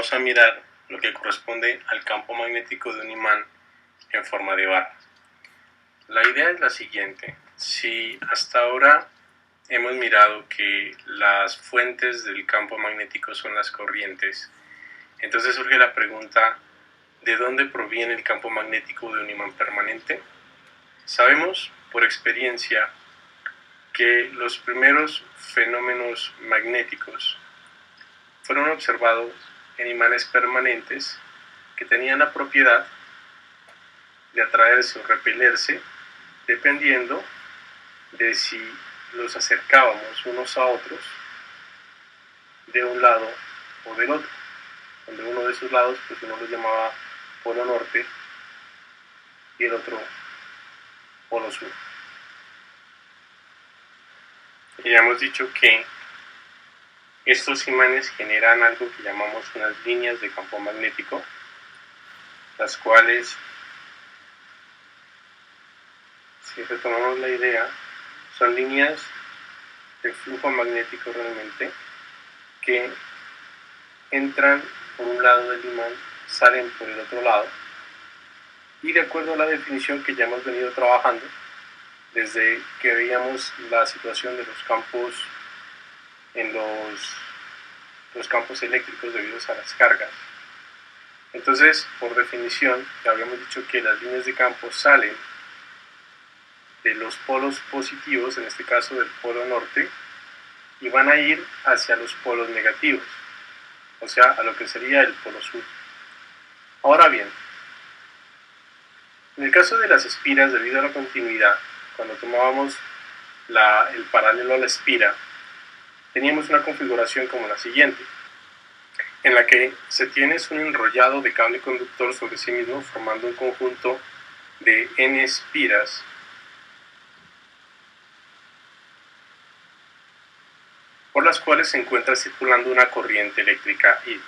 vamos a mirar lo que corresponde al campo magnético de un imán en forma de barra. La idea es la siguiente: si hasta ahora hemos mirado que las fuentes del campo magnético son las corrientes, entonces surge la pregunta: ¿de dónde proviene el campo magnético de un imán permanente? Sabemos por experiencia que los primeros fenómenos magnéticos fueron observados en imanes permanentes que tenían la propiedad de atraerse o repelerse dependiendo de si los acercábamos unos a otros de un lado o del otro. Donde uno de esos lados, pues uno lo llamaba polo norte y el otro polo sur. Y ya hemos dicho que estos imanes generan algo que llamamos unas líneas de campo magnético, las cuales, si retomamos la idea, son líneas de flujo magnético realmente que entran por un lado del imán, salen por el otro lado, y de acuerdo a la definición que ya hemos venido trabajando desde que veíamos la situación de los campos en los campos eléctricos debido a las cargas. Entonces, por definición, ya habíamos dicho que las líneas de campo salen de los polos positivos, en este caso del polo norte, y van a ir hacia los polos negativos, o sea, a lo que sería el polo sur. Ahora bien, en el caso de las espiras, debido a la continuidad, cuando tomábamos el paralelo a la espira, teníamos una configuración como la siguiente, en la que se tiene un enrollado de cable conductor sobre sí mismo, formando un conjunto de n espiras por las cuales se encuentra circulando una corriente eléctrica I.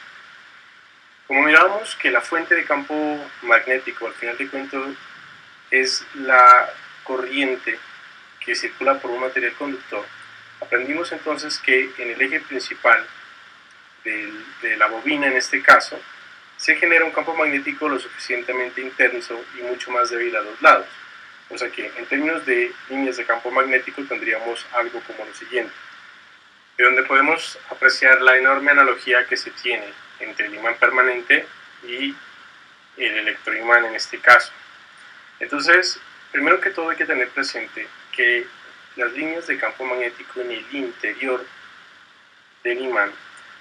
Como mirábamos que la fuente de campo magnético, al final de cuentas, es la corriente que circula por un material conductor, aprendimos entonces que en el eje principal de la bobina, en este caso, se genera un campo magnético lo suficientemente intenso y mucho más débil a los lados. O sea que en términos de líneas de campo magnético tendríamos algo como lo siguiente, de donde podemos apreciar la enorme analogía que se tiene entre el imán permanente y el electroimán en este caso. Entonces, primero que todo hay que tener presente que las líneas de campo magnético en el interior del imán,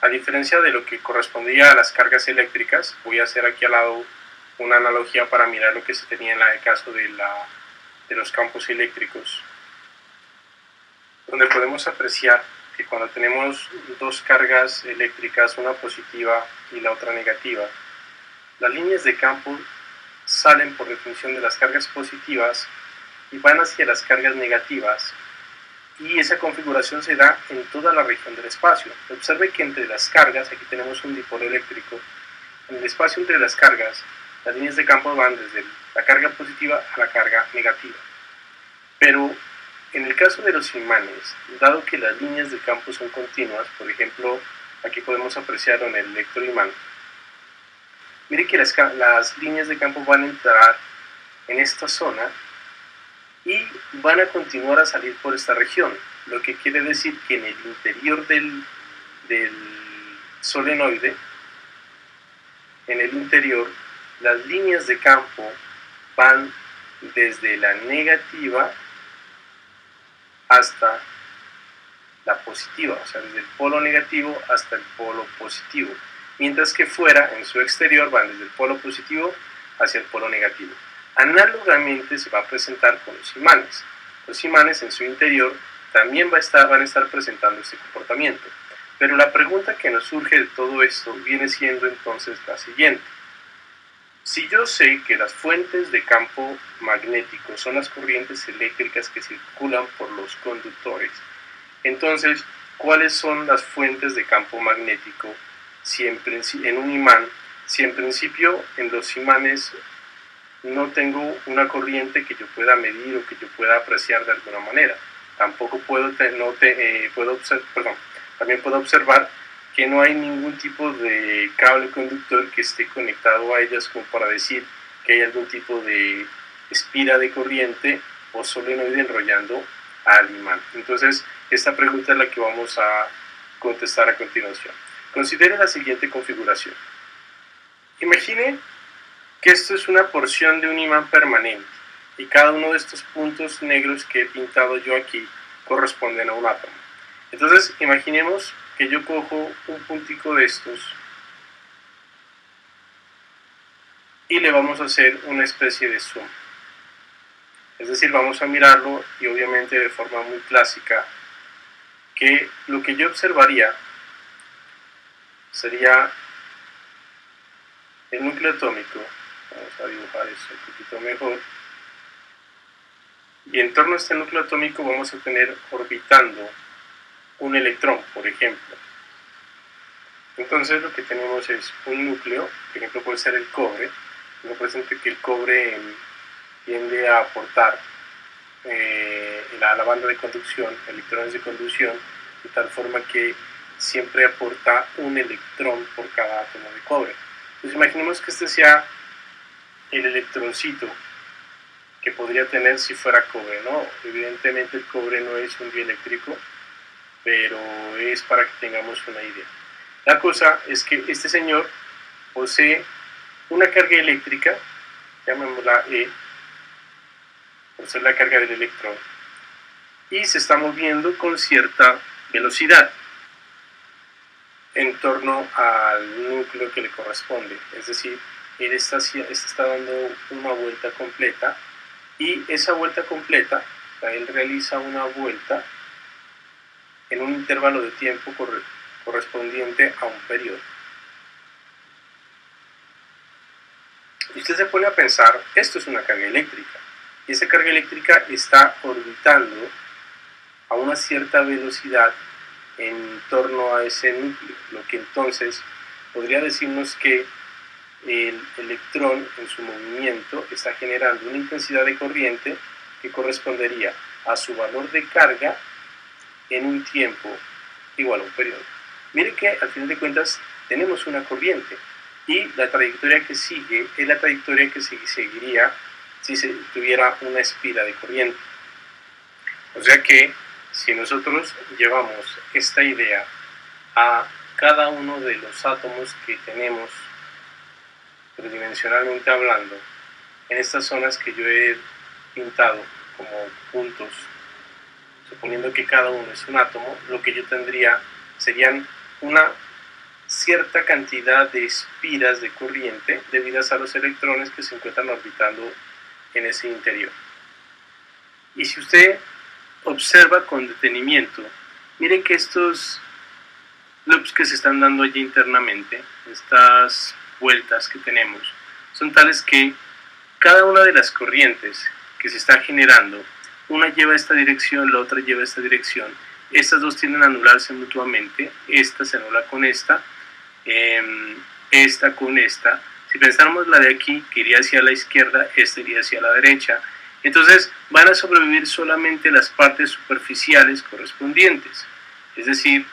a diferencia de lo que correspondía a las cargas eléctricas, voy a hacer aquí al lado una analogía para mirar lo que se tenía en el caso de los campos eléctricos, donde podemos apreciar que cuando tenemos dos cargas eléctricas, una positiva y la otra negativa, las líneas de campo salen por definición de las cargas positivas y van hacia las cargas negativas, y esa configuración se da en toda la región del espacio. Observe que entre las cargas, aquí tenemos un dipolo eléctrico, en el espacio entre las cargas, las líneas de campo van desde la carga positiva a la carga negativa. Pero en el caso de los imanes, dado que las líneas de campo son continuas, por ejemplo, aquí podemos apreciarlo en el electroimán, mire que las líneas de campo van a entrar en esta zona y van a continuar a salir por esta región, lo que quiere decir que en el interior del solenoide, en el interior, las líneas de campo van desde la negativa hasta la positiva, o sea, desde el polo negativo hasta el polo positivo, mientras que fuera, en su exterior, van desde el polo positivo hacia el polo negativo. Análogamente se va a presentar con los imanes. Los imanes en su interior también van a estar presentando este comportamiento. Pero la pregunta que nos surge de todo esto viene siendo entonces la siguiente. Si yo sé que las fuentes de campo magnético son las corrientes eléctricas que circulan por los conductores, entonces, ¿cuáles son las fuentes de campo magnético en un imán? Si en principio en los imanes no tengo una corriente que yo pueda medir o que yo pueda apreciar de alguna manera. Tampoco también puedo observar que no hay ningún tipo de cable conductor que esté conectado a ellas como para decir que hay algún tipo de espira de corriente o solenoide enrollando al imán. Entonces, esta pregunta es la que vamos a contestar a continuación. Considere la siguiente configuración. Imagine que esto es una porción de un imán permanente y cada uno de estos puntos negros que he pintado yo aquí corresponden a un átomo. Entonces, imaginemos que yo cojo un puntico de estos y le vamos a hacer una especie de zoom. Es decir, vamos a mirarlo y obviamente de forma muy clásica, que lo que yo observaría sería el núcleo atómico. Vamos a dibujar eso un poquito mejor. Y en torno a este núcleo atómico vamos a tener orbitando un electrón, por ejemplo. Entonces lo que tenemos es un núcleo, por ejemplo puede ser el cobre. Tengo presente que el cobre tiende a aportar la banda de conducción, electrones de conducción, de tal forma que siempre aporta un electrón por cada átomo de cobre. Entonces imaginemos que este sea el electroncito que podría tener si fuera cobre, ¿no? Evidentemente el cobre no es un dieléctrico, pero es para que tengamos una idea. La cosa es que este señor posee una carga eléctrica, llamémosla E, por ser la carga del electrón, y se está moviendo con cierta velocidad en torno al núcleo que le corresponde. Es decir, él está dando una vuelta completa y esa vuelta completa, él realiza una vuelta en un intervalo de tiempo correspondiente a un periodo. Y usted se pone a pensar, esto es una carga eléctrica, y esa carga eléctrica está orbitando a una cierta velocidad en torno a ese núcleo, lo que entonces podría decirnos que el electrón en su movimiento está generando una intensidad de corriente que correspondería a su valor de carga en un tiempo igual a un periodo. Mire que al final de cuentas tenemos una corriente y la trayectoria que sigue es la trayectoria que seguiría si se tuviera una espira de corriente. O sea que si nosotros llevamos esta idea a cada uno de los átomos que tenemos tridimensionalmente hablando, en estas zonas que yo he pintado como puntos, suponiendo que cada uno es un átomo, lo que yo tendría serían una cierta cantidad de espiras de corriente debidas a los electrones que se encuentran orbitando en ese interior. Y si usted observa con detenimiento, mire que estos loops que se están dando allí internamente, estas vueltas que tenemos, son tales que cada una de las corrientes que se está generando, una lleva esta dirección, la otra lleva esta dirección, estas dos tienden a anularse mutuamente, esta se anula con esta con esta. Si pensáramos la de aquí, que iría hacia la izquierda, esta iría hacia la derecha. Entonces van a sobrevivir solamente las partes superficiales correspondientes. Es decir,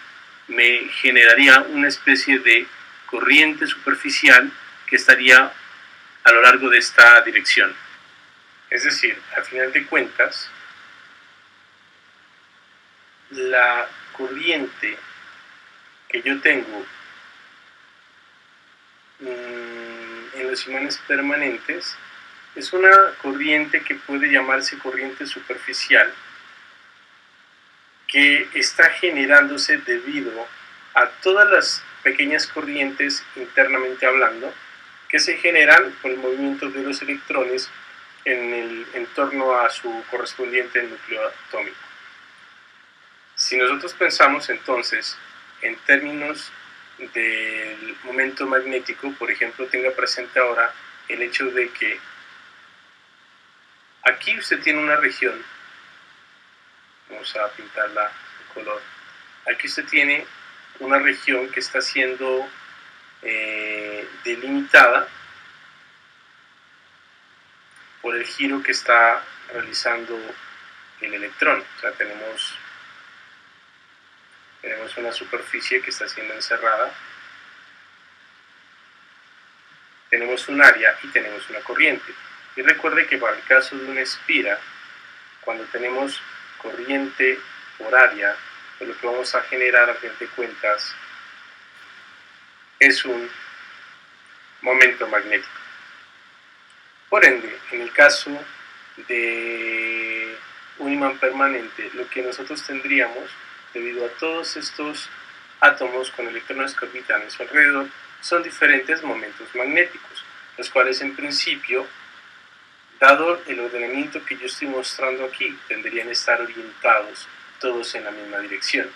me generaría una especie de corriente superficial que estaría a lo largo de esta dirección. Es decir, al final de cuentas, la corriente que yo tengo en los imanes permanentes es una corriente que puede llamarse corriente superficial, que está generándose debido a todas las pequeñas corrientes internamente hablando que se generan por el movimiento de los electrones en torno a su correspondiente núcleo atómico. Si nosotros pensamos entonces en términos del momento magnético, por ejemplo, tenga presente ahora el hecho de que aquí usted tiene una región, vamos a pintarla de color, aquí usted tiene una región que está siendo delimitada por el giro que está realizando el electrón. O sea, tenemos tenemos una superficie que está siendo encerrada, tenemos un área y tenemos una corriente. Y recuerde que para el caso de una espira, cuando tenemos corriente por área, pues lo que vamos a generar a fin de cuentas es un momento magnético. Por ende, en el caso de un imán permanente, lo que nosotros tendríamos, debido a todos estos átomos con electrones que orbitan en su alrededor, son diferentes momentos magnéticos, los cuales en principio, dado el ordenamiento que yo estoy mostrando aquí, tendrían que estar orientados todos en la misma dirección.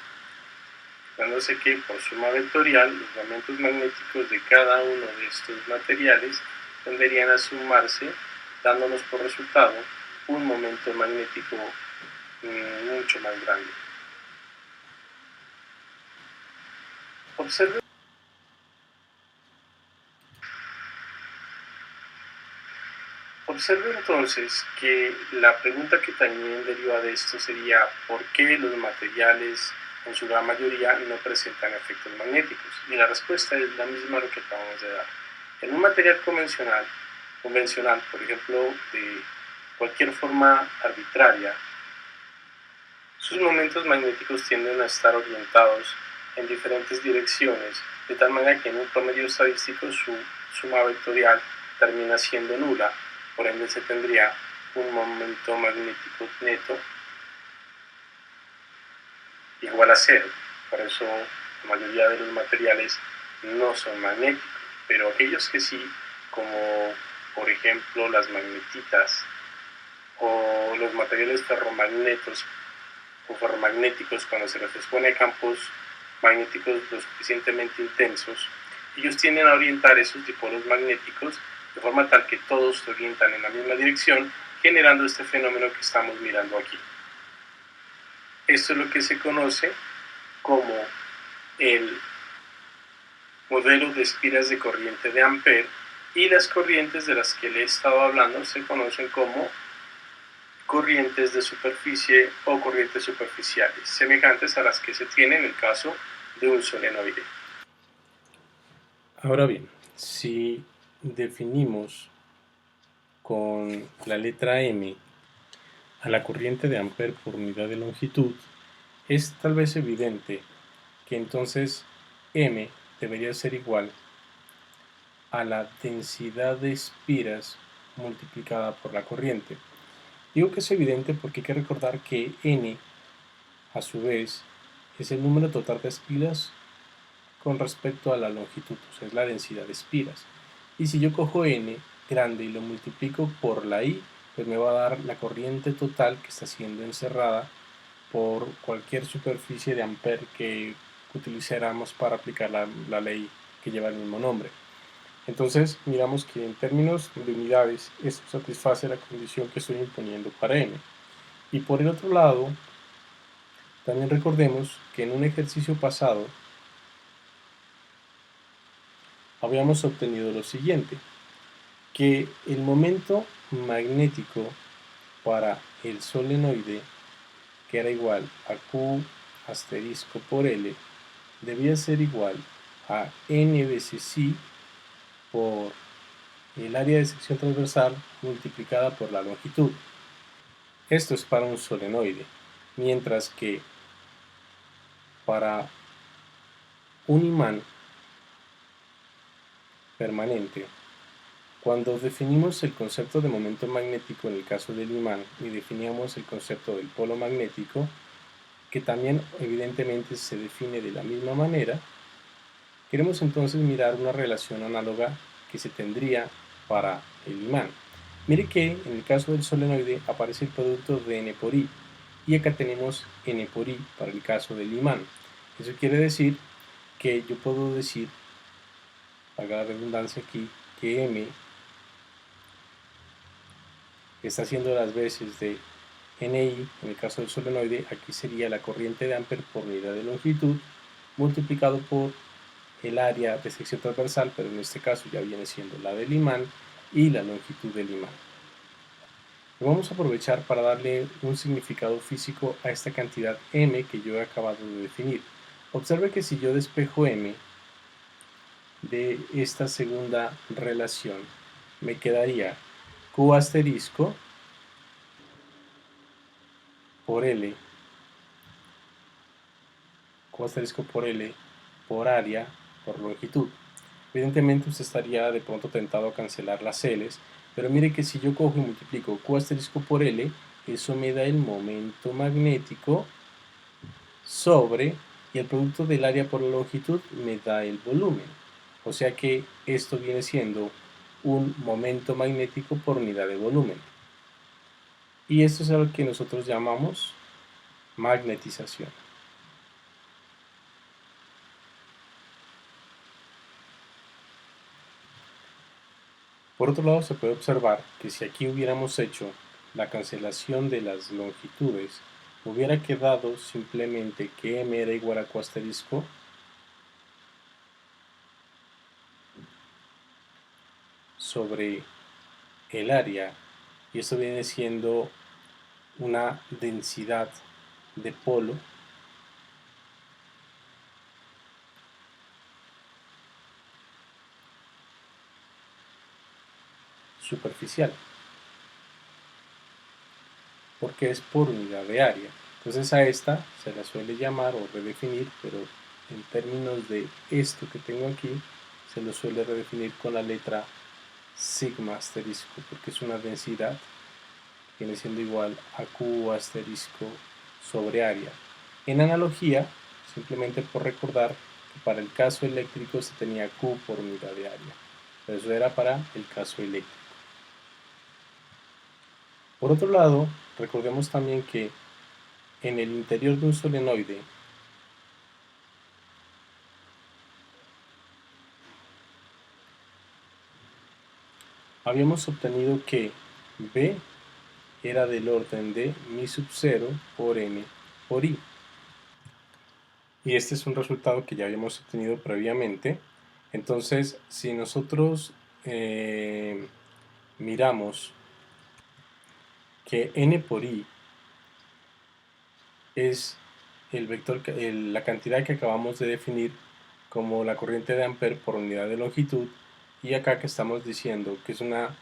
Dándose que por suma vectorial, los momentos magnéticos de cada uno de estos materiales tenderían a sumarse, dándonos por resultado un momento magnético mucho más grande. Observe entonces que la pregunta que también deriva de esto sería ¿por qué los materiales en su gran mayoría no presentan efectos magnéticos? Y la respuesta es la misma a lo que acabamos de dar. En un material convencional, por ejemplo, de cualquier forma arbitraria, sus momentos magnéticos tienden a estar orientados en diferentes direcciones, de tal manera que en un promedio estadístico su suma vectorial termina siendo nula, por ende se tendría un momento magnético neto igual a cero. Por eso la mayoría de los materiales no son magnéticos, pero aquellos que sí, como por ejemplo las magnetitas o los materiales ferromagnéticos cuando se les expone a campos magnéticos lo suficientemente intensos, ellos tienden a orientar esos dipolos magnéticos de forma tal que todos se orientan en la misma dirección, generando este fenómeno que estamos mirando aquí. Esto es lo que se conoce como el modelo de espiras de corriente de Ampère, y las corrientes de las que le he estado hablando se conocen como corrientes de superficie o corrientes superficiales, semejantes a las que se tiene en el caso de un solenoide. Ahora bien, si definimos con la letra M a la corriente de Ampère por unidad de longitud, es tal vez evidente que entonces M debería ser igual a la densidad de espiras multiplicada por la corriente. Digo que es evidente porque hay que recordar que N, a su vez, es el número total de espiras con respecto a la longitud, o sea, es la densidad de espiras. Y si yo cojo N grande y lo multiplico por la I, pues me va a dar la corriente total que está siendo encerrada por cualquier superficie de Ampère que utilizáramos para aplicar la ley que lleva el mismo nombre. Entonces miramos que en términos de unidades esto satisface la condición que estoy imponiendo para M. Y por el otro lado, también recordemos que en un ejercicio pasado habíamos obtenido lo siguiente, que el momento magnético para el solenoide, que era igual a Q asterisco por L, debía ser igual a N veces I por el área de sección transversal multiplicada por la longitud. Esto es para un solenoide, mientras que para un imán permanente, cuando definimos el concepto de momento magnético en el caso del imán y definíamos el concepto del polo magnético, que también evidentemente se define de la misma manera, queremos entonces mirar una relación análoga que se tendría para el imán. Mire que en el caso del solenoide aparece el producto de N por I, y acá tenemos N por I para el caso del imán. Eso quiere decir que yo puedo decir, haga la redundancia aquí, que M está haciendo las veces de NI, en el caso del solenoide, aquí sería la corriente de Ampère por unidad de longitud, multiplicado por el área de sección transversal, pero en este caso ya viene siendo la del imán y la longitud del imán. Lo vamos a aprovechar para darle un significado físico a esta cantidad M que yo he acabado de definir. Observe que si yo despejo M de esta segunda relación, me quedaría Q asterisco por L, Q asterisco por L, por área, por longitud. Evidentemente usted estaría de pronto tentado a cancelar las L's, pero mire que si yo cojo y multiplico Q asterisco por L, eso me da el momento magnético sobre, y el producto del área por la longitud me da el volumen. O sea que esto viene siendo un momento magnético por unidad de volumen. Y esto es lo que nosotros llamamos magnetización. Por otro lado, se puede observar que si aquí hubiéramos hecho la cancelación de las longitudes, hubiera quedado simplemente que m era igual a Q asterisco sobre el área, y esto viene siendo una densidad de polo superficial, porque es por unidad de área. Entonces a esta se la suele llamar o redefinir, pero en términos de esto que tengo aquí, se lo suele redefinir con la letra sigma asterisco, porque es una densidad, viene siendo igual a Q asterisco sobre área. En analogía, simplemente por recordar que para el caso eléctrico se tenía Q por unidad de área. Eso era para el caso eléctrico. Por otro lado, recordemos también que en el interior de un solenoide habíamos obtenido que B era del orden de mi sub 0 por n por i. Y este es un resultado que ya habíamos obtenido previamente. Entonces, si nosotros miramos que n por i es el vector, la cantidad que acabamos de definir como la corriente de Ampere por unidad de longitud, y acá que estamos diciendo que es una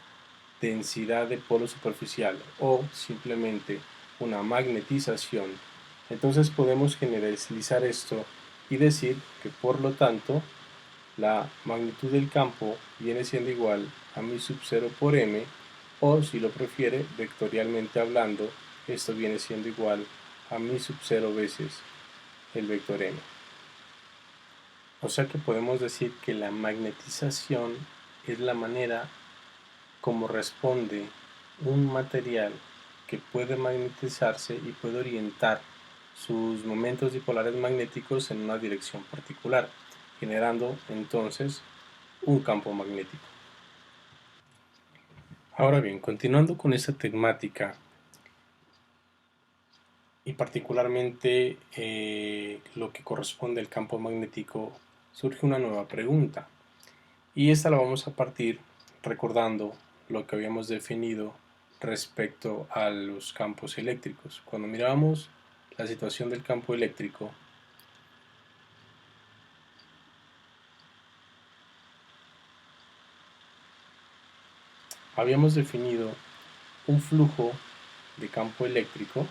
densidad de polo superficial o simplemente una magnetización, entonces podemos generalizar esto y decir que por lo tanto la magnitud del campo viene siendo igual a mi sub 0 por m, o si lo prefiere vectorialmente hablando, esto viene siendo igual a mi sub 0 veces el vector m. O sea que podemos decir que la magnetización es la manera como responde un material que puede magnetizarse y puede orientar sus momentos dipolares magnéticos en una dirección particular, generando entonces un campo magnético. Ahora bien, continuando con esta temática y particularmente lo que corresponde al campo magnético, surge una nueva pregunta, y esta la vamos a partir recordando lo que habíamos definido respecto a los campos eléctricos. Cuando miramos la situación del campo eléctrico, habíamos definido un flujo de campo eléctrico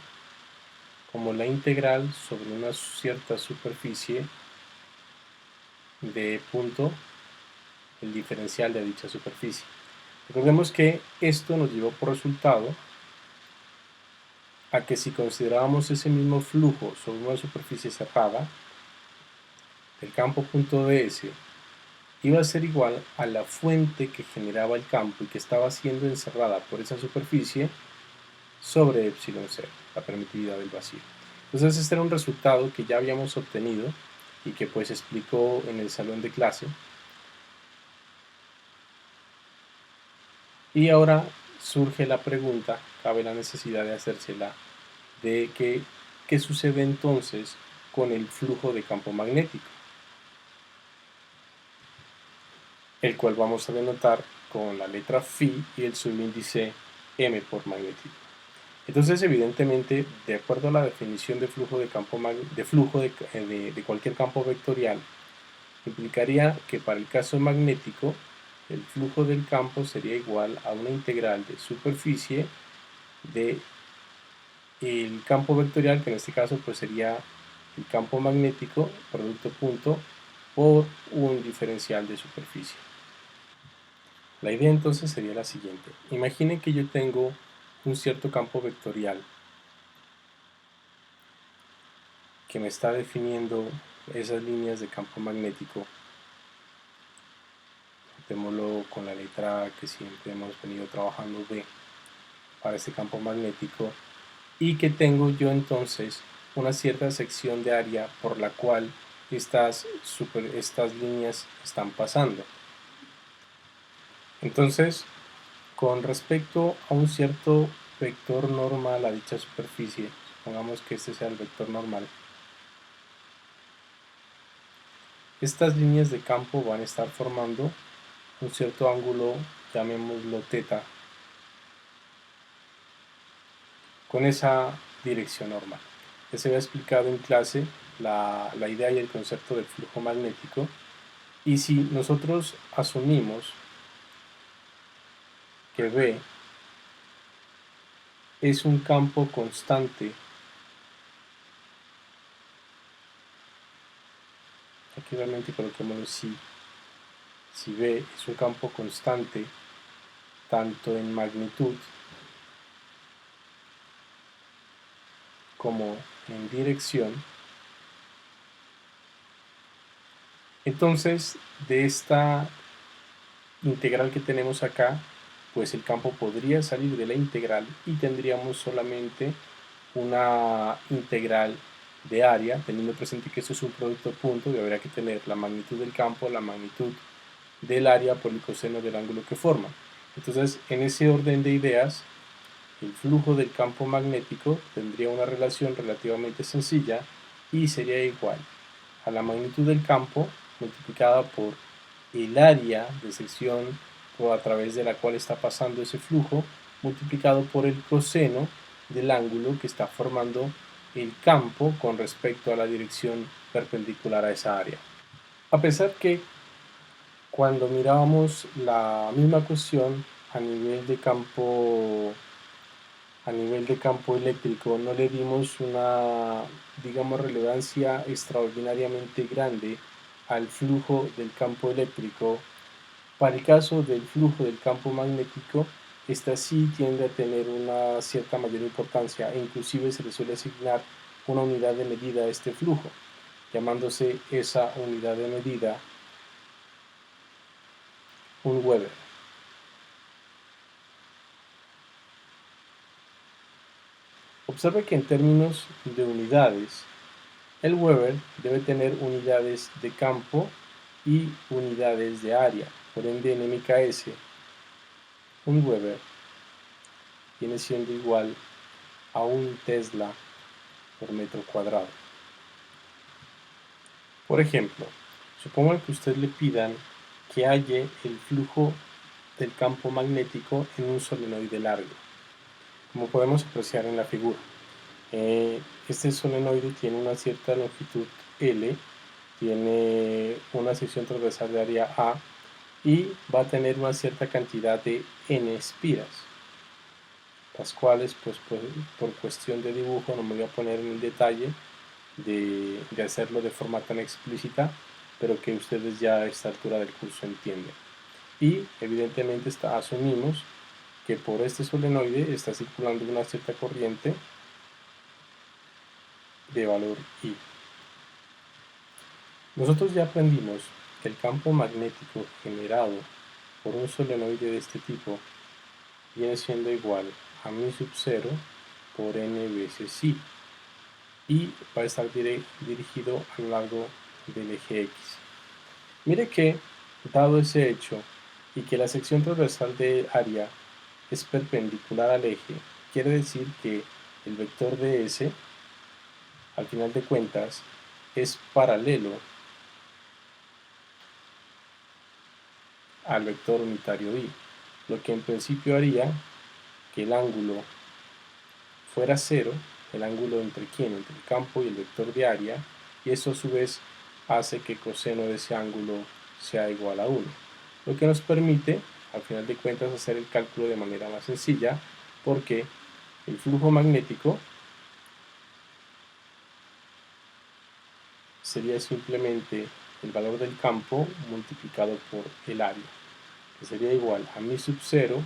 como la integral sobre una cierta superficie de punto, el diferencial de dicha superficie. Recordemos que esto nos llevó por resultado a que si considerábamos ese mismo flujo sobre una superficie cerrada, el campo punto ds iba a ser igual a la fuente que generaba el campo y que estaba siendo encerrada por esa superficie sobre epsilon 0, la permitividad del vacío. Entonces este era un resultado que ya habíamos obtenido y que pues explicó en el salón de clase. Y ahora surge la pregunta, cabe la necesidad de hacérsela, de qué sucede entonces con el flujo de campo magnético, el cual vamos a denotar con la letra phi y el subíndice m por magnetismo. Entonces, evidentemente, de acuerdo a la definición de flujo de de cualquier campo vectorial, implicaría que para el caso magnético, el flujo del campo sería igual a una integral de superficie de el campo vectorial, que en este caso pues sería el campo magnético, producto punto, por un diferencial de superficie. La idea entonces sería la siguiente. Imaginen que yo tengo un cierto campo vectorial que me está definiendo esas líneas de campo magnético. Notémoslo con la letra A que siempre hemos venido trabajando, B, para este campo magnético, y que tengo yo entonces una cierta sección de área por la cual estas líneas están pasando. Entonces, con respecto a un cierto vector normal a dicha superficie, supongamos que este sea el vector normal, estas líneas de campo van a estar formando un cierto ángulo, llamémoslo θ, con esa dirección normal. Ya se había explicado en clase la idea y el concepto del flujo magnético, y si nosotros asumimos que B es un campo constante, aquí realmente coloquémoslo si B es un campo constante tanto en magnitud como en dirección, entonces de esta integral que tenemos acá, pues el campo podría salir de la integral y tendríamos solamente una integral de área, teniendo presente que esto es un producto punto y habría que tener la magnitud del campo, la magnitud del área por el coseno del ángulo que forma. Entonces, en ese orden de ideas, el flujo del campo magnético tendría una relación relativamente sencilla y sería igual a la magnitud del campo multiplicada por el área de sección a través de la cual está pasando ese flujo multiplicado por el coseno del ángulo que está formando el campo con respecto a la dirección perpendicular a esa área. A pesar que cuando mirábamos la misma cuestión a nivel de campo eléctrico no le dimos una, digamos, relevancia extraordinariamente grande al flujo del campo eléctrico. Para el caso del flujo del campo magnético, esta sí tiende a tener una cierta mayor importancia e inclusive se le suele asignar una unidad de medida a este flujo, llamándose esa unidad de medida un Weber. Observe que en términos de unidades, el Weber debe tener unidades de campo y unidades de área. Por ende, en MKS, un Weber viene siendo igual a un Tesla por metro cuadrado. Por ejemplo, supongo que usted le pidan que halle el flujo del campo magnético en un solenoide largo, como podemos apreciar en la figura. Este solenoide tiene una cierta longitud L, tiene una sección transversal de área A y va a tener una cierta cantidad de N espiras, las cuales pues por cuestión de dibujo no me voy a poner en el detalle de hacerlo de forma tan explícita, pero que ustedes ya a esta altura del curso entienden. Y evidentemente asumimos que por este solenoide está circulando una cierta corriente de valor I. Nosotros ya aprendimos que el campo magnético generado por un solenoide de este tipo viene siendo igual a μ sub 0 por n veces I y va a estar dirigido a lo largo del eje X. Mire que, dado ese hecho y que la sección transversal de área es perpendicular al eje, quiere decir que el vector ds, al final de cuentas, es paralelo al vector unitario I, lo que en principio haría que el ángulo fuera 0, el ángulo entre quién, entre el campo y el vector de área, y eso a su vez hace que coseno de ese ángulo sea igual a 1, lo que nos permite al final de cuentas hacer el cálculo de manera más sencilla, porque el flujo magnético sería simplemente el valor del campo multiplicado por el área, que sería igual a mi sub 0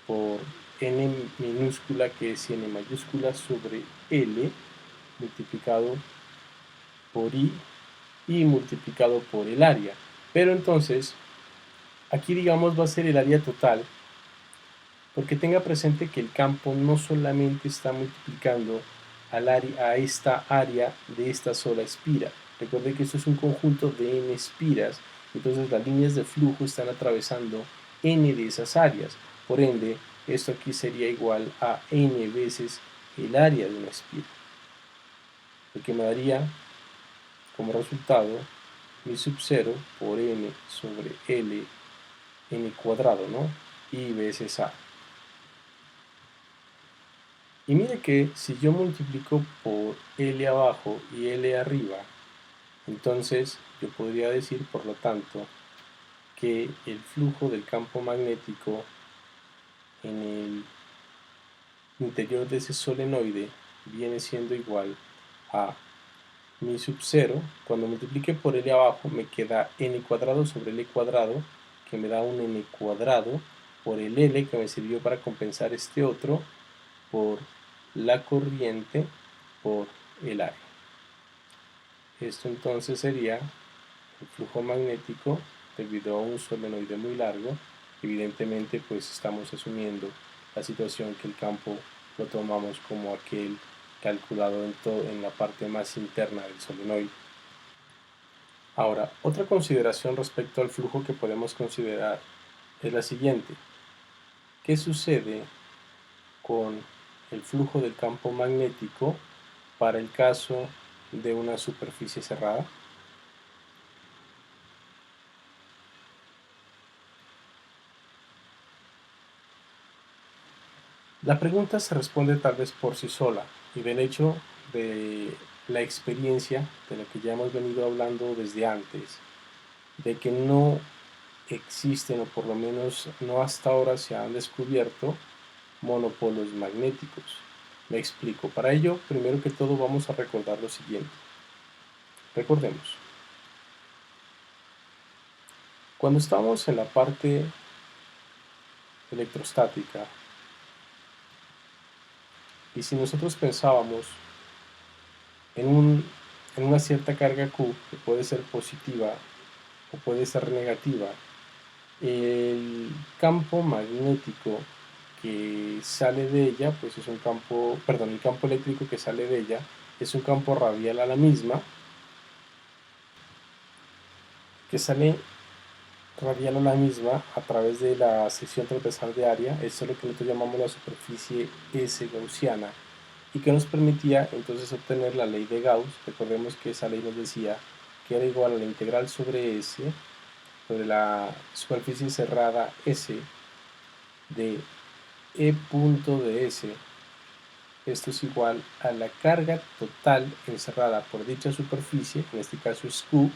por n minúscula, que es n mayúscula, sobre L multiplicado por I y multiplicado por el área. Pero entonces, aquí digamos va a ser el área total, porque tenga presente que el campo no solamente está multiplicando a esta área de esta sola espira. Recuerde que esto es un conjunto de n espiras, entonces las líneas de flujo están atravesando n de esas áreas. Por ende, esto aquí sería igual a n veces el área de una espira, lo que me daría como resultado mi sub 0 por n sobre L, n cuadrado, ¿no? I veces A. Y mire que si yo multiplico por L abajo y L arriba, entonces yo podría decir, por lo tanto, que el flujo del campo magnético en el interior de ese solenoide viene siendo igual a mi sub 0. Cuando multiplique por L abajo me queda n cuadrado sobre L cuadrado, que me da un n cuadrado por el L, que me sirvió para compensar este otro, por la corriente por el área. Esto entonces sería el flujo magnético debido a un solenoide muy largo. Evidentemente pues estamos asumiendo la situación que el campo lo tomamos como aquel calculado en la parte más interna del solenoide. Ahora, otra consideración respecto al flujo que podemos considerar es la siguiente. ¿Qué sucede con el flujo del campo magnético para el caso de una superficie cerrada? La pregunta se responde tal vez por sí sola, y del hecho de la experiencia de lo que ya hemos venido hablando desde antes, de que no existen, o por lo menos no hasta ahora se han descubierto, monopolos magnéticos. Me explico. Para ello, primero que todo vamos a recordar lo siguiente. Recordemos. Cuando estamos en la parte electrostática, y si nosotros pensábamos en una cierta carga Q, que puede ser positiva o puede ser negativa, el campo magnético que sale de ella, pues es un campo, perdón, el campo eléctrico que sale de ella es un campo radial a la misma, que sale radial a la misma a través de la sección transversal de área. Esto es lo que nosotros llamamos la superficie S gaussiana, y que nos permitía entonces obtener la ley de Gauss. Recordemos que esa ley nos decía que era igual a la integral sobre S, sobre la superficie cerrada S, de E punto de S. Esto es igual a la carga total encerrada por dicha superficie, en este caso es Q,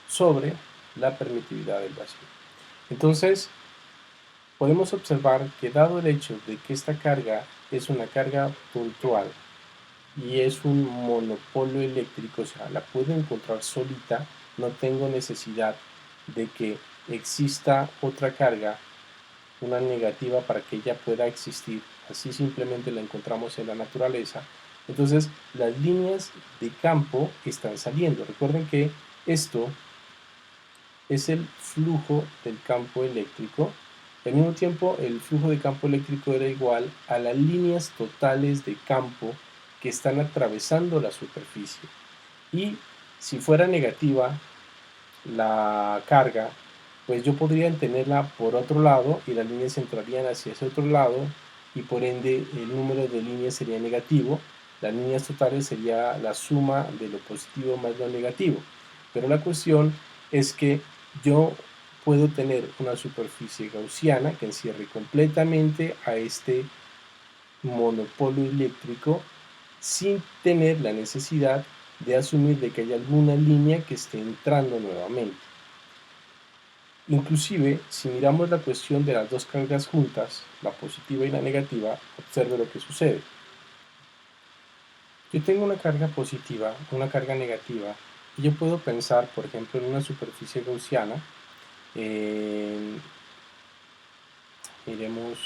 sobre la permitividad del vacío. Entonces, podemos observar que dado el hecho de que esta carga es una carga puntual y es un monopolo eléctrico, o sea, la puedo encontrar solita, no tengo necesidad de que exista otra carga, una negativa, para que ella pueda existir. Así simplemente la encontramos en la naturaleza. Entonces, las líneas de campo están saliendo. Recuerden que esto es el flujo del campo eléctrico. Al mismo tiempo, el flujo de campo eléctrico era igual a las líneas totales de campo que están atravesando la superficie. Y si fuera negativa la carga, pues yo podría tenerla por otro lado y las líneas entrarían hacia ese otro lado, y por ende el número de líneas sería negativo. Las líneas totales sería la suma de lo positivo más lo negativo. Pero la cuestión es que yo puedo tener una superficie gaussiana que encierre completamente a este monopolo eléctrico sin tener la necesidad de asumir de que hay alguna línea que esté entrando nuevamente. Inclusive, si miramos la cuestión de las dos cargas juntas, la positiva y la negativa, observe lo que sucede. Yo tengo una carga positiva, una carga negativa, y yo puedo pensar, por ejemplo, en una superficie gaussiana. Miremos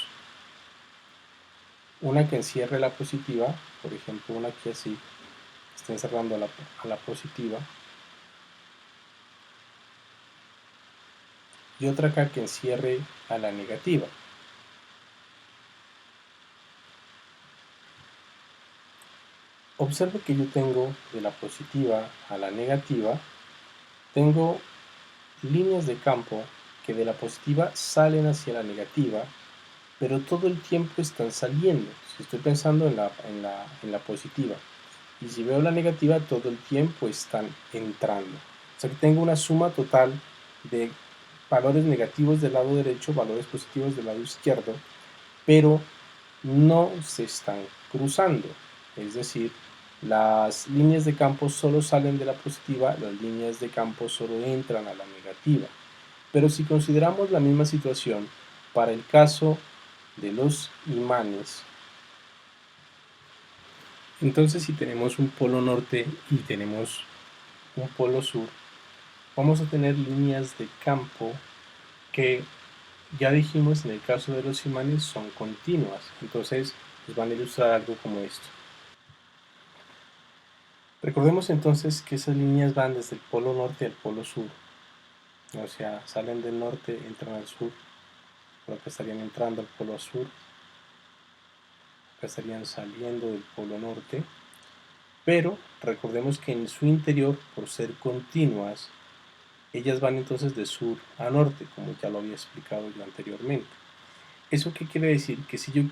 una que encierre la positiva, por ejemplo, una que así está encerrando a la positiva, y otra acá que encierre a la negativa. Observe que yo tengo de la positiva a la negativa, tengo líneas de campo que de la positiva salen hacia la negativa, pero todo el tiempo están saliendo. Si estoy pensando en la positiva, y si veo la negativa, todo el tiempo están entrando. O sea que tengo una suma total de valores negativos del lado derecho, valores positivos del lado izquierdo, pero no se están cruzando. Es decir, las líneas de campo solo salen de la positiva, las líneas de campo solo entran a la negativa. Pero si consideramos la misma situación para el caso de los imanes, entonces si tenemos un polo norte y tenemos un polo sur, vamos a tener líneas de campo que ya dijimos en el caso de los imanes son continuas. Entonces nos van a ilustrar algo como esto. Recordemos entonces que esas líneas van desde el polo norte al polo sur. O sea, salen del norte, entran al sur, por acá estarían entrando al polo sur, acá estarían saliendo del polo norte, pero recordemos que en su interior, por ser continuas, ellas van entonces de sur a norte, como ya lo había explicado yo anteriormente. ¿Eso qué quiere decir? Que si yo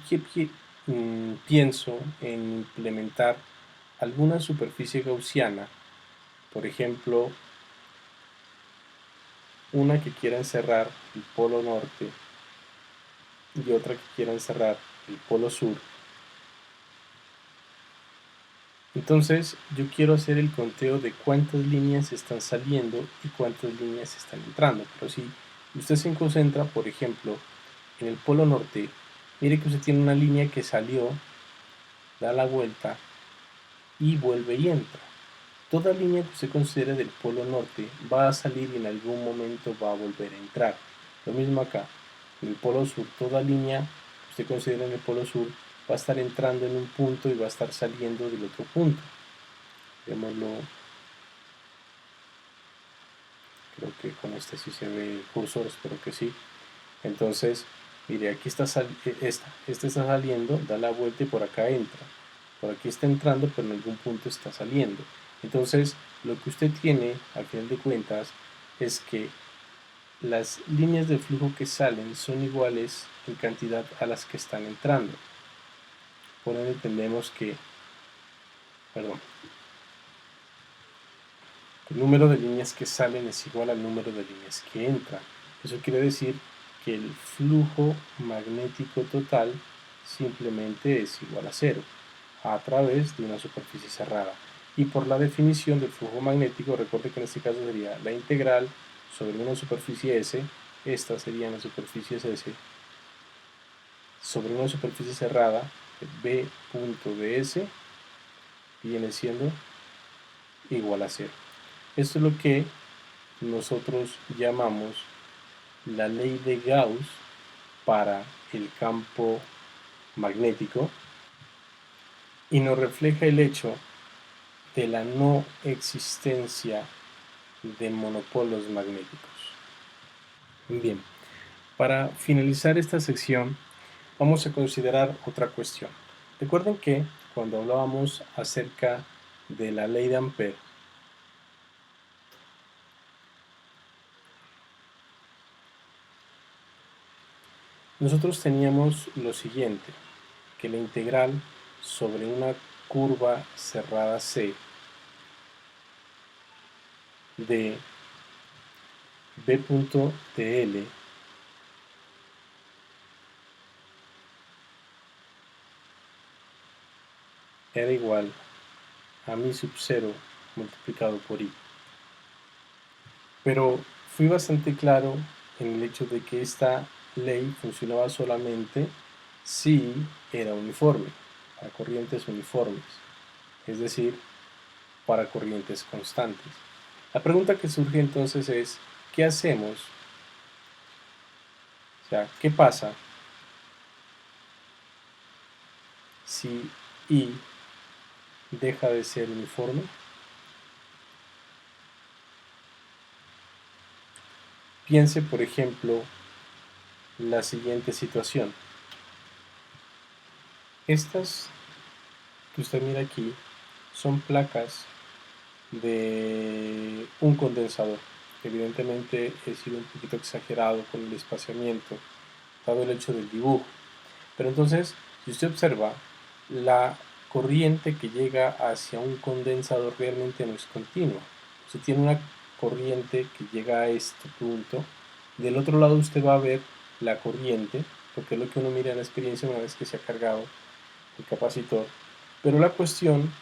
pienso en implementar alguna superficie gaussiana, por ejemplo, una que quiera encerrar el polo norte y otra que quiera encerrar el polo sur, entonces yo quiero hacer el conteo de cuántas líneas están saliendo y cuántas líneas están entrando. Pero si usted se concentra, por ejemplo, en el polo norte, mire que usted tiene una línea que salió, da la vuelta y vuelve y entra. Toda línea que usted considere del polo norte va a salir y en algún momento va a volver a entrar. Lo mismo acá, en el polo sur, toda línea que usted considere en el polo sur va a estar entrando en un punto y va a estar saliendo del otro punto. Veámoslo, creo que con este sí se ve el cursor, espero que sí. Entonces, mire, aquí está este está saliendo, da la vuelta y por acá entra. Por aquí está entrando, pero en algún punto está saliendo. Entonces, lo que usted tiene, al final de cuentas, es que las líneas de flujo que salen son iguales en cantidad a las que están entrando. Por ende, entendemos que, perdón, el número de líneas que salen es igual al número de líneas que entran. Eso quiere decir que el flujo magnético total simplemente es igual a cero a través de una superficie cerrada. Y por la definición del flujo magnético, recuerde que en este caso sería la integral sobre una superficie S, esta sería una superficie S, sobre una superficie cerrada, B punto de S viene siendo igual a cero. Esto es lo que nosotros llamamos la ley de Gauss para el campo magnético y nos refleja el hecho de la no existencia de monopolos magnéticos. Bien, para finalizar esta sección vamos a considerar otra cuestión. Recuerden que cuando hablábamos acerca de la ley de Ampère, nosotros teníamos lo siguiente, que la integral sobre una curva cerrada C de B punto de L era igual a mi sub 0 multiplicado por I. Pero fui bastante claro en el hecho de que esta ley funcionaba solamente si era uniforme, para corrientes uniformes, es decir, para corrientes constantes. La pregunta que surge entonces es, ¿qué hacemos? O sea, ¿qué pasa si I deja de ser uniforme? Piense, por ejemplo, la siguiente situación. Estas que usted mira aquí son placas de un condensador. Evidentemente he sido un poquito exagerado con el espaciamiento, dado el hecho del dibujo. Pero entonces, si usted observa, la corriente que llega hacia un condensador realmente no es continua. Usted tiene una corriente que llega a este punto. Del otro lado usted va a ver la corriente, porque es lo que uno mira en la experiencia una vez que se ha cargado el capacitor. Pero la cuestión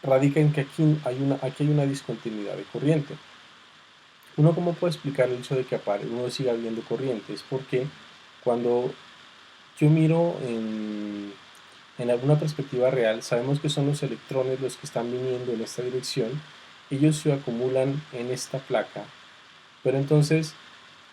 radica en que aquí hay una discontinuidad de corriente. ¿Uno cómo puede explicar el hecho de que uno siga viendo corriente? Es porque cuando yo miro en alguna perspectiva real, sabemos que son los electrones los que están viniendo en esta dirección, ellos se acumulan en esta placa, pero entonces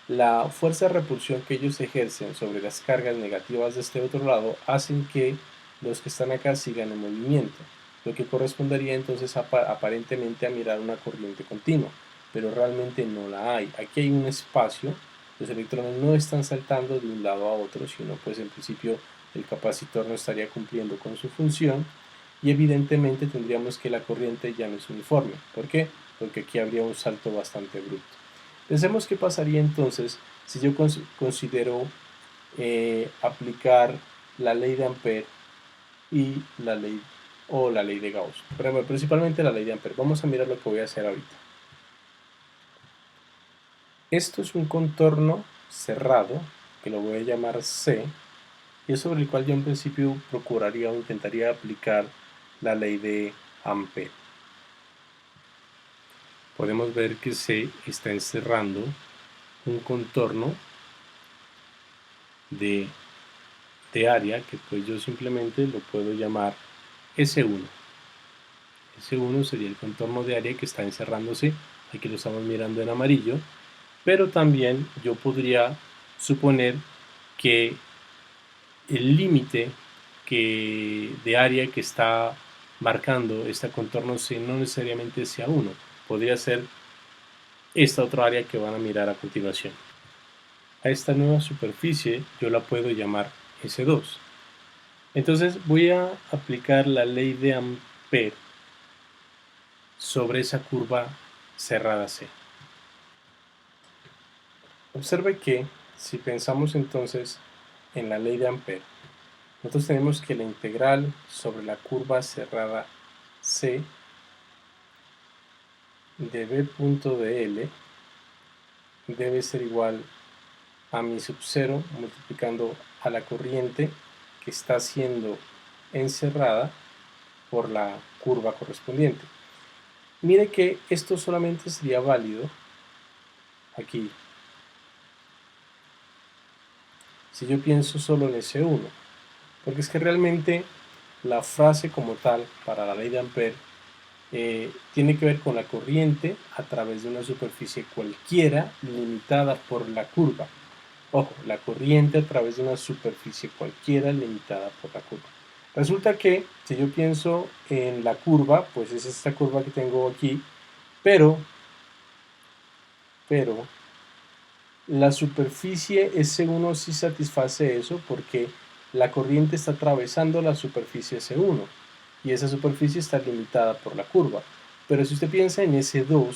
la fuerza de repulsión que ellos ejercen sobre las cargas negativas de este otro lado hacen que los que están acá sigan en movimiento, lo que correspondería entonces aparentemente a mirar una corriente continua, pero realmente no la hay. Aquí hay un espacio, los electrones no están saltando de un lado a otro, sino pues en principio el capacitor no estaría cumpliendo con su función y evidentemente tendríamos que la corriente ya no es uniforme. ¿Por qué? Porque aquí habría un salto bastante abrupto. Pensemos qué pasaría entonces si yo considero aplicar la ley de Ampère y la ley de Gauss. Pero bueno, principalmente la ley de Ampère. Vamos a mirar lo que voy a hacer ahorita. Esto es un contorno cerrado, que lo voy a llamar C, y es sobre el cual yo en principio procuraría o intentaría aplicar la ley de Ampère. Podemos ver que C está encerrando un contorno de área que pues yo simplemente lo puedo llamar S1. S1 sería el contorno de área que está encerrándose, aquí lo estamos mirando en amarillo, pero también yo podría suponer que el límite de área que está marcando este contorno C no necesariamente sea 1, podría ser esta otra área que van a mirar a continuación. A esta nueva superficie yo la puedo llamar S2. Entonces voy a aplicar la ley de Ampère sobre esa curva cerrada C. Observe que si pensamos entonces en la ley de Ampère, nosotros tenemos que la integral sobre la curva cerrada C de B punto de L debe ser igual a mi sub 0 multiplicando a la corriente que está siendo encerrada por la curva correspondiente. Mire que esto solamente sería válido aquí si yo pienso solo en S1, porque es que realmente la frase como tal para la ley de Ampère tiene que ver con la corriente a través de una superficie cualquiera limitada por la curva. Ojo, la corriente a través de una superficie cualquiera limitada por la curva. Resulta que si yo pienso en la curva, pues es esta curva que tengo aquí, pero la superficie S1 sí satisface eso porque la corriente está atravesando la superficie S1 y esa superficie está limitada por la curva. Pero si usted piensa en S2,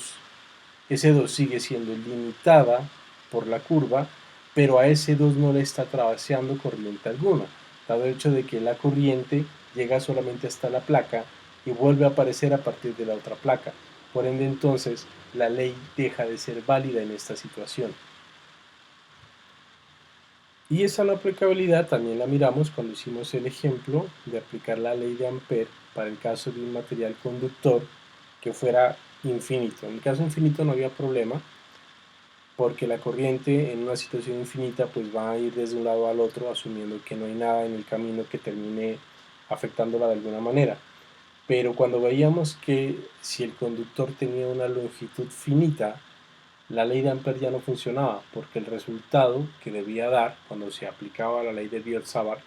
S2 sigue siendo limitada por la curva, pero a S2 no le está atravesando corriente alguna, dado el hecho de que la corriente llega solamente hasta la placa y vuelve a aparecer a partir de la otra placa. Por ende, entonces, la ley deja de ser válida en esta situación. Y esa no aplicabilidad también la miramos cuando hicimos el ejemplo de aplicar la ley de Ampere para el caso de un material conductor que fuera infinito. En el caso infinito no había problema, porque la corriente en una situación infinita pues va a ir desde un lado al otro asumiendo que no hay nada en el camino que termine afectándola de alguna manera. Pero cuando veíamos que si el conductor tenía una longitud finita, la ley de Ampere ya no funcionaba, porque el resultado que debía dar cuando se aplicaba la ley de Biot-Savart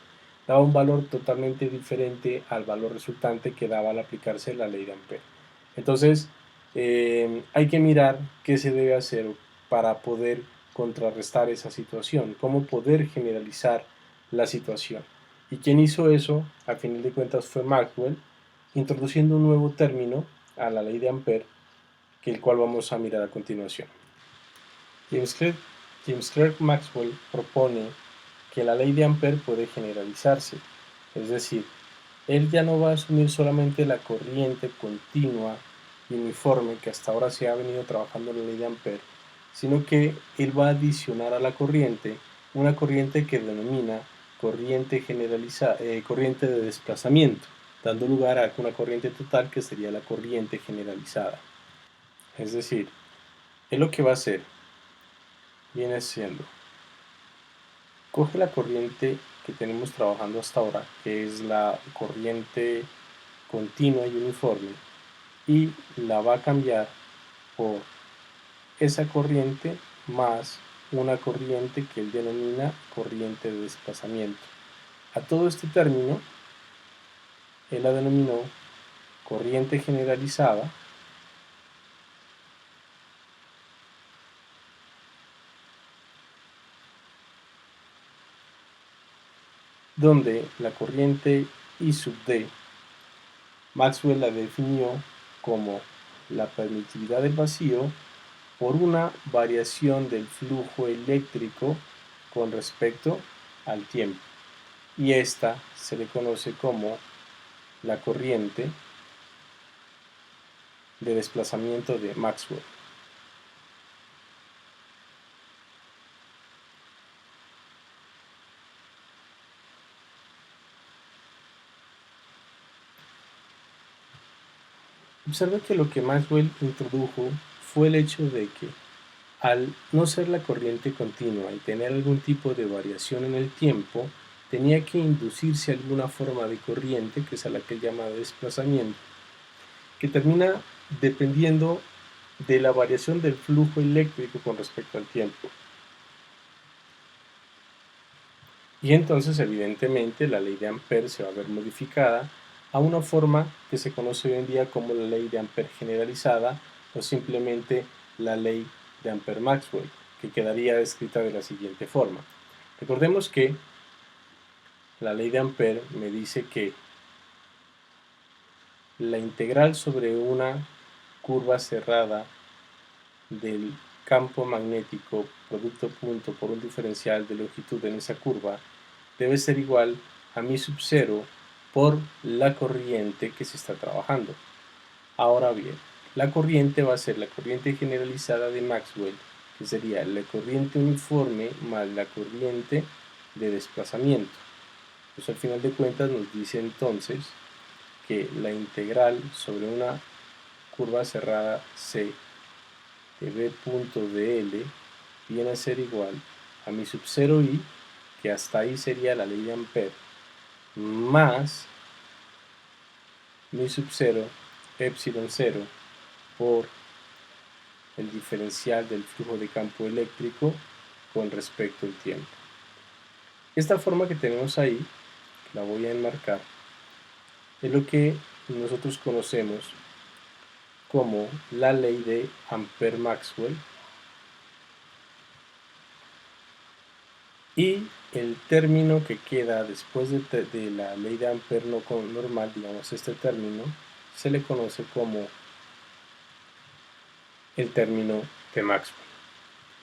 daba un valor totalmente diferente al valor resultante que daba al aplicarse la ley de Ampere. Entonces, hay que mirar qué se debe hacer para poder contrarrestar esa situación, cómo poder generalizar la situación. ¿Y quien hizo eso? Al final de cuentas fue Maxwell, introduciendo un nuevo término a la ley de Ampere, que el cual vamos a mirar a continuación. James Clerk Maxwell propone que la ley de Ampere puede generalizarse, es decir, él ya no va a asumir solamente la corriente continua y uniforme que hasta ahora se ha venido trabajando en la ley de Ampere, sino que él va a adicionar a la corriente una corriente que denomina corriente de desplazamiento, dando lugar a una corriente total que sería la corriente generalizada. Es decir, él lo que va a hacer viene siendo, coge la corriente que tenemos trabajando hasta ahora, que es la corriente continua y uniforme, y la va a cambiar por esa corriente más una corriente que él denomina corriente de desplazamiento. A todo este término él la denominó corriente generalizada, donde la corriente I sub D Maxwell la definió como la permitividad del vacío por una variación del flujo eléctrico con respecto al tiempo, y esta se le conoce como la corriente de desplazamiento de Maxwell. Observa que lo que Maxwell introdujo fue el hecho de que, al no ser la corriente continua y tener algún tipo de variación en el tiempo, tenía que inducirse alguna forma de corriente, que es a la que él llama desplazamiento, que termina dependiendo de la variación del flujo eléctrico con respecto al tiempo. Y entonces, evidentemente, la ley de Ampere se va a ver modificada a una forma que se conoce hoy en día como la ley de Ampere generalizada, o simplemente la ley de Ampere-Maxwell, que quedaría descrita de la siguiente forma. Recordemos que la ley de Ampere me dice que la integral sobre una curva cerrada del campo magnético producto punto por un diferencial de longitud en esa curva debe ser igual a mi sub 0 por la corriente que se está trabajando. Ahora bien, la corriente va a ser la corriente generalizada de Maxwell, que sería la corriente uniforme más la corriente de desplazamiento. Pues al final de cuentas nos dice entonces que la integral sobre una curva cerrada C de B punto de L viene a ser igual a mi sub 0i, que hasta ahí sería la ley de Ampere, más mi sub 0 epsilon 0 por el diferencial del flujo de campo eléctrico con respecto al tiempo. Esta forma que tenemos ahí, la voy a enmarcar, es lo que nosotros conocemos como la ley de Ampere-Maxwell, y el término que queda después de la ley de Ampere no normal, digamos este término, se le conoce como el término de Maxwell.